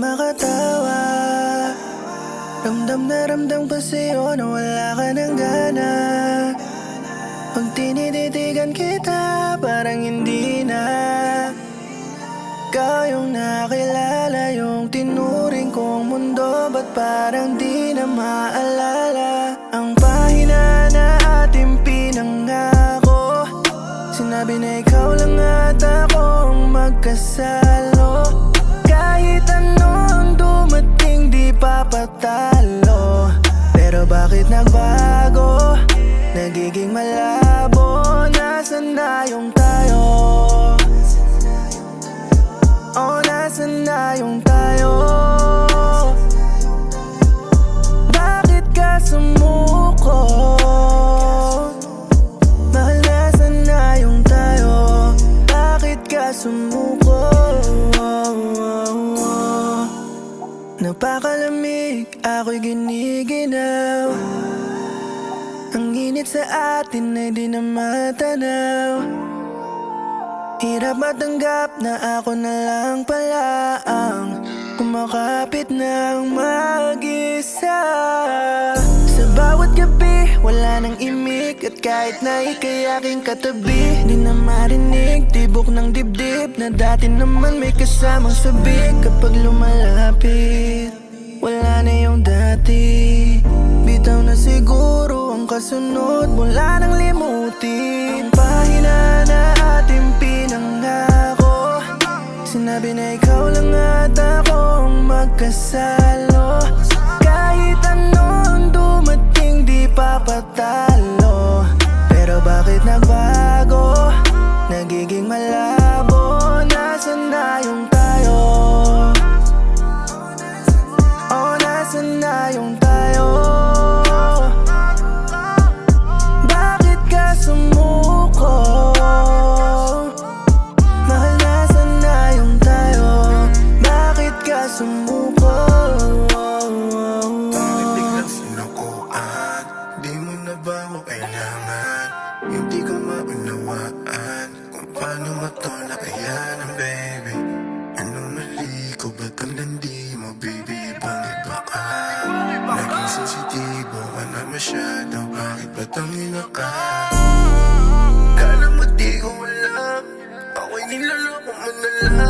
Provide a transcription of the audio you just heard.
makatawa. Ramdam na ramdam ko sa'yo na wala ka ng gana. Pag tinititigan kita, parang hindi na. Ikaw yung nakilala, yung tinuring kong mundo. Ba't parang di na maalala ang pahina na ating pinangako? Sinabi na ikaw lang at akong magkasalo. Kahit ano ang dumating di papatalo. Pero bakit nagbago? Nagiging malabo. Nasaan na yung tayo? Oh, nasaan na yung tayo? Bakit ka sumuko? Mahal, nasaan na yung tayo? Bakit ka sumuko? Napakalamig, ako'y giniginaw. Ang init sa atin ay di na matanaw. Hirap matanggap na ako na lang pala ang kumakapit ng mag-isa. Sa bawat gabi, wala nang imik. At kahit na ika'y aking katabi, di na marinig tibok ng dibdib na dati naman may kasamang sabik. Kapag lumalapit, wala na yung dati. Bitaw na siguro ang kasunod, mula nang limutin ang pahina na ating pinangako. Sinabi na ikaw lang at akong magkasalo. Kahit ano ang dumating di papatalo. Pero bakit nagbago? Nagiging malabo. Nasaan na yung tayo? Oh, nasaan na yung tayo? Bakit ka sumuko? Mahal, nasaan na yung tayo? Bakit ka sumuko? Bakit biglang sinukuan? Di mo na ba ako kailangan? Hindi ko maunawaan kung paano mo to nakayanan, baby. Anong mali ko? Ba't ang landi mo, baby? Ibang iba ka. Naging sensitibo ka na masyado. Bakit ba't ang ina ka? Kala mo di ko alam, ako'y niloloko mo na lang.